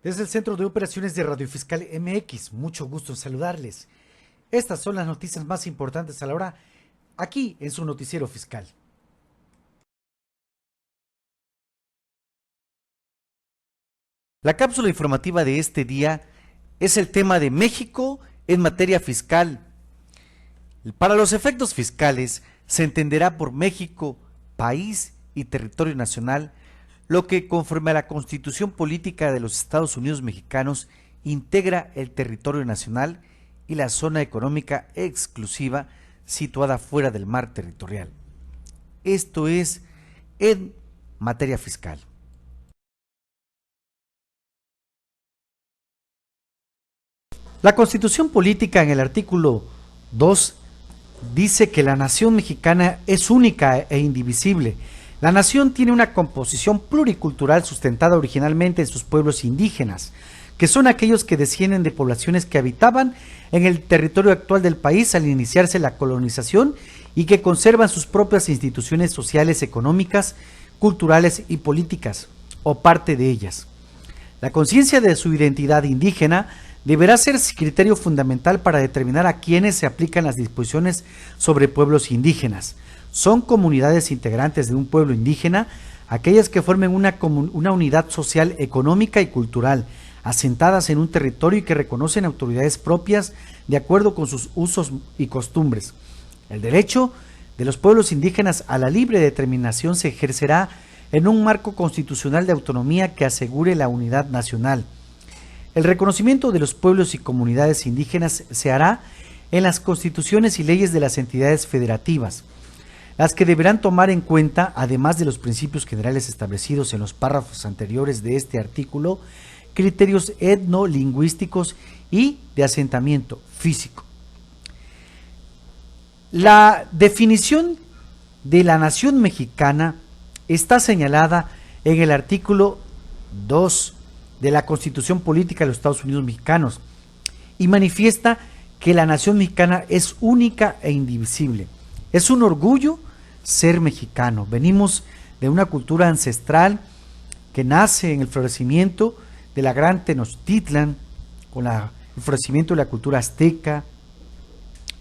Desde el Centro de Operaciones de Radio Fiscal MX, mucho gusto en saludarles. Estas son las noticias más importantes a la hora, aquí en su noticiero fiscal. La cápsula informativa de este día es el tema de México en materia fiscal. Para los efectos fiscales, se entenderá por México, país y territorio nacional, lo que conforme a la Constitución Política de los Estados Unidos Mexicanos integra el territorio nacional y la zona económica exclusiva situada fuera del mar territorial. Esto es en materia fiscal. La Constitución Política en el artículo 2 dice que la nación mexicana es única e indivisible. La nación tiene una composición pluricultural sustentada originalmente en sus pueblos indígenas, que son aquellos que descienden de poblaciones que habitaban en el territorio actual del país al iniciarse la colonización y que conservan sus propias instituciones sociales, económicas, culturales y políticas, o parte de ellas. La conciencia de su identidad indígena deberá ser criterio fundamental para determinar a quiénes se aplican las disposiciones sobre pueblos indígenas. Son comunidades integrantes de un pueblo indígena aquellas que formen una unidad social, económica y cultural, asentadas en un territorio y que reconocen autoridades propias de acuerdo con sus usos y costumbres. El derecho de los pueblos indígenas a la libre determinación se ejercerá en un marco constitucional de autonomía que asegure la unidad nacional. El reconocimiento de los pueblos y comunidades indígenas se hará en las constituciones y leyes de las entidades federativas, las que deberán tomar en cuenta, además de los principios generales establecidos en los párrafos anteriores de este artículo, criterios etnolingüísticos y de asentamiento físico. La definición de la nación mexicana está señalada en el artículo 2 de la Constitución Política de los Estados Unidos Mexicanos y manifiesta que la nación mexicana es única e indivisible. Es un orgullo ser mexicano. Venimos de una cultura ancestral que nace en el florecimiento de la gran Tenochtitlan, con el florecimiento de la cultura azteca,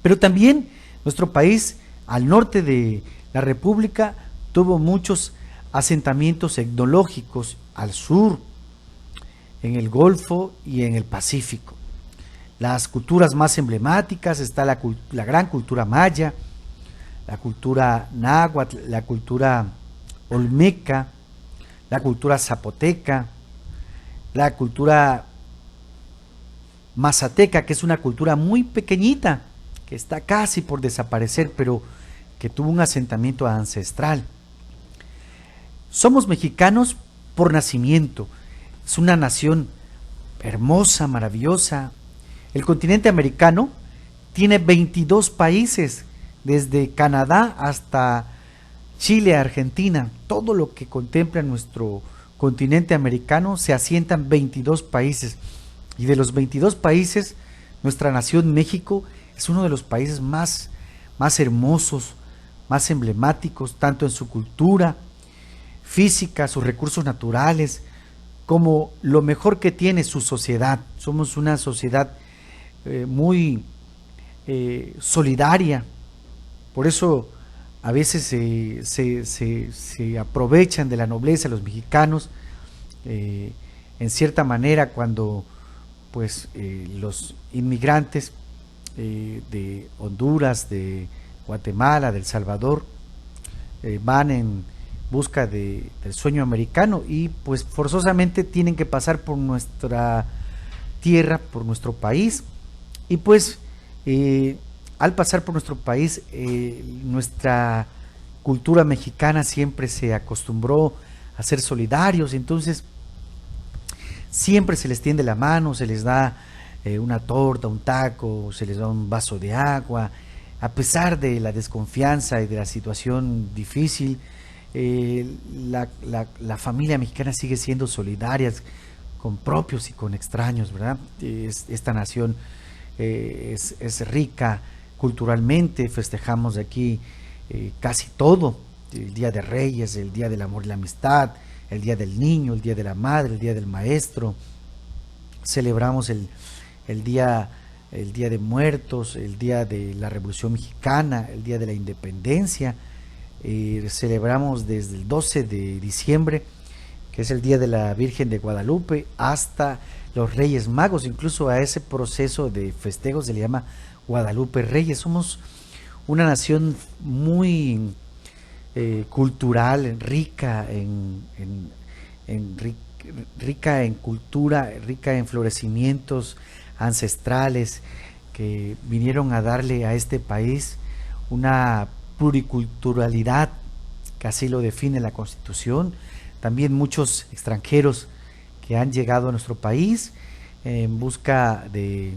pero también nuestro país, al norte de la República, tuvo muchos asentamientos etnológicos, al sur, en el Golfo y en el Pacífico. Las culturas más emblemáticas está la gran cultura maya, la cultura náhuatl, la cultura olmeca, la cultura zapoteca, la cultura mazateca, que es una cultura muy pequeñita, que está casi por desaparecer, pero que tuvo un asentamiento ancestral. Somos mexicanos por nacimiento. Es una nación hermosa, maravillosa. El continente americano tiene 22 países, desde Canadá hasta Chile, Argentina. Todo lo que contempla nuestro continente americano se asientan 22 países. Y de los 22 países, nuestra nación México es uno de los países más hermosos, más emblemáticos, tanto en su cultura física, sus recursos naturales, como lo mejor que tiene su sociedad. Somos una sociedad muy solidaria. Por eso a veces se aprovechan de la nobleza los mexicanos, en cierta manera, cuando pues los inmigrantes de Honduras, de Guatemala, de El Salvador, van en busca del sueño americano y pues forzosamente tienen que pasar por nuestra tierra, por nuestro país, y pues al pasar por nuestro país, nuestra cultura mexicana siempre se acostumbró a ser solidarios. Entonces siempre se les tiende la mano, se les da una torta, un taco, se les da un vaso de agua, a pesar de la desconfianza y de la situación difícil. La familia mexicana sigue siendo solidaria con propios y con extraños, ¿verdad? Esta nación es rica culturalmente, festejamos aquí casi todo, el Día de Reyes, el Día del Amor y la Amistad, el Día del Niño, el Día de la Madre, el Día del Maestro, celebramos el día, el Día de Muertos, el Día de la Revolución Mexicana, el Día de la Independencia. Celebramos desde el 12 de diciembre, que es el Día de la Virgen de Guadalupe, hasta los Reyes Magos. Incluso a ese proceso de festejos se le llama Guadalupe Reyes. Somos una nación muy cultural, rica rica en cultura, rica en florecimientos ancestrales que vinieron a darle a este país una pluriculturalidad, que así lo define la Constitución. También muchos extranjeros que han llegado a nuestro país en busca de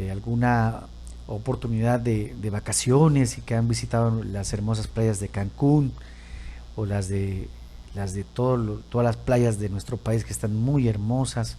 alguna oportunidad de vacaciones y que han visitado las hermosas playas de Cancún o las de todas las playas de nuestro país, que están muy hermosas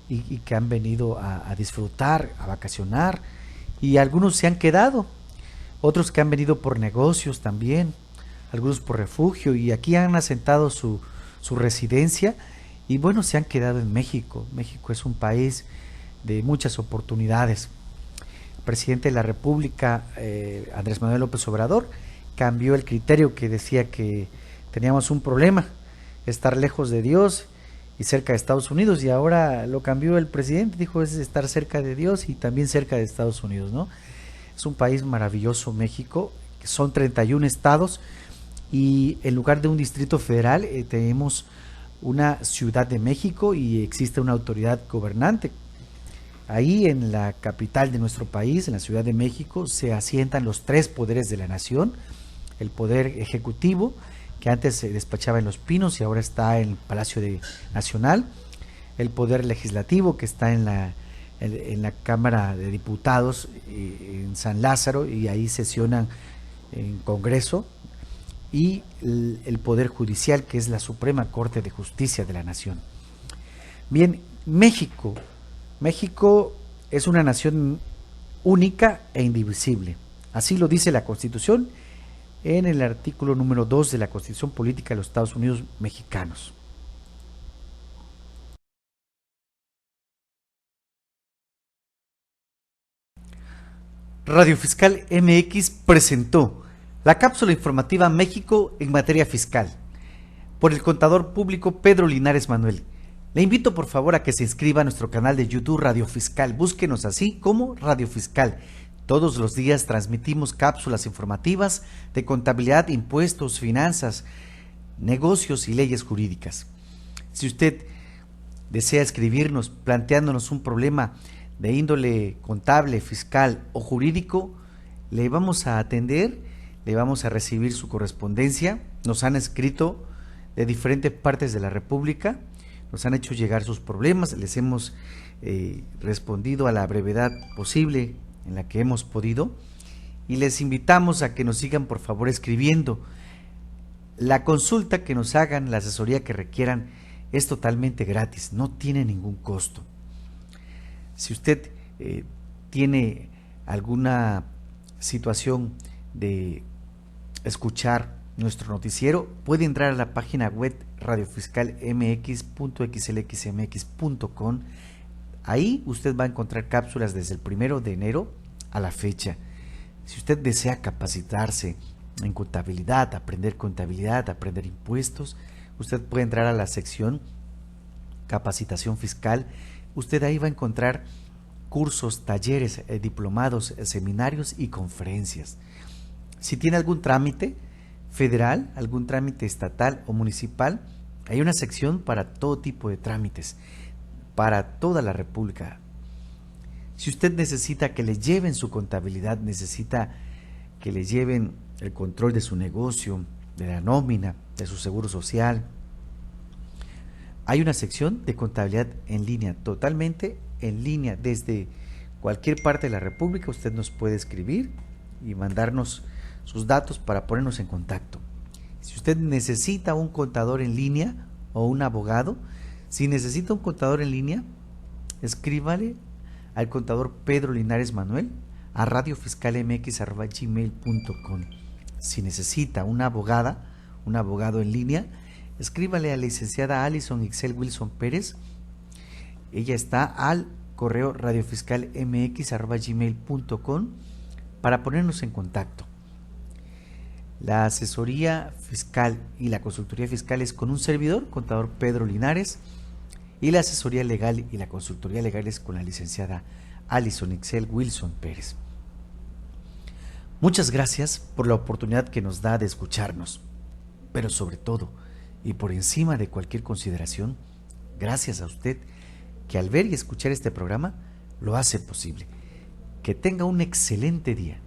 y que han venido a disfrutar, a vacacionar, y algunos se han quedado, otros que han venido por negocios también, algunos por refugio, y aquí han asentado su residencia, y bueno, se han quedado en México. México es un país de muchas oportunidades. El presidente de la República, Andrés Manuel López Obrador, cambió el criterio que decía que teníamos un problema, estar lejos de Dios y cerca de Estados Unidos, y ahora lo cambió el presidente, dijo es estar cerca de Dios y también cerca de Estados Unidos, ¿no? Es un país maravilloso México, son 31 estados, y en lugar de un distrito federal tenemos una Ciudad de México y existe una autoridad gobernante. Ahí en la capital de nuestro país, en la Ciudad de México, se asientan los tres poderes de la nación: el poder ejecutivo, que antes se despachaba en Los Pinos y ahora está en el Palacio Nacional; el poder legislativo, que está en la Cámara de Diputados en San Lázaro, y ahí sesionan en Congreso; y el poder judicial, que es la Suprema Corte de Justicia de la Nación. Bien, México es una nación única e indivisible. Así lo dice la Constitución en el artículo número 2 de la Constitución Política de los Estados Unidos Mexicanos. Radio Fiscal MX presentó la cápsula informativa México en materia fiscal, por el contador público Pedro Linares Manuel. Le invito por favor a que se inscriba a nuestro canal de YouTube Radio Fiscal. Búsquenos así como Radio Fiscal. Todos los días transmitimos cápsulas informativas de contabilidad, impuestos, finanzas, negocios y leyes jurídicas. Si usted desea escribirnos planteándonos un problema de índole contable, fiscal o jurídico, le vamos a atender, le vamos a recibir su correspondencia. Nos han escrito de diferentes partes de la República, nos han hecho llegar sus problemas, les hemos respondido a la brevedad posible en la que hemos podido, y les invitamos a que nos sigan por favor escribiendo. La consulta que nos hagan, la asesoría que requieran, es totalmente gratis, no tiene ningún costo. Si usted tiene alguna situación de escuchar nuestro noticiero, puede entrar a la página web radiofiscalmx.xlxmx.com. Ahí usted va a encontrar cápsulas desde el 1 de enero a la fecha. Si usted desea capacitarse en contabilidad, aprender impuestos, usted puede entrar a la sección Capacitación Fiscal. Usted ahí va a encontrar cursos, talleres, diplomados, seminarios y conferencias. Si tiene algún trámite federal, algún trámite estatal o municipal, hay una sección para todo tipo de trámites, para toda la República. Si usted necesita que le lleven su contabilidad, necesita que le lleven el control de su negocio, de la nómina, de su seguro social, hay una sección de contabilidad en línea, totalmente en línea, desde cualquier parte de la República. Usted nos puede escribir y mandarnos sus datos para ponernos en contacto. Si usted necesita un contador en línea o un abogado, si necesita un contador en línea, escríbale al contador Pedro Linares Manuel a radiofiscalmx@gmail.com. Si necesita una abogada, un abogado en línea, escríbale a la licenciada Alison Ixel Wilson Pérez Ella está al correo radiofiscalmx@gmail.com para ponernos en contacto. La asesoría fiscal y la consultoría fiscal es con un servidor, contador Pedro Linares, y la asesoría legal y la consultoría legal es con la licenciada Alison Ixel Wilson Pérez. Muchas gracias por la oportunidad que nos da de escucharnos, pero sobre todo, y por encima de cualquier consideración, gracias a usted que al ver y escuchar este programa lo hace posible. Que tenga un excelente día.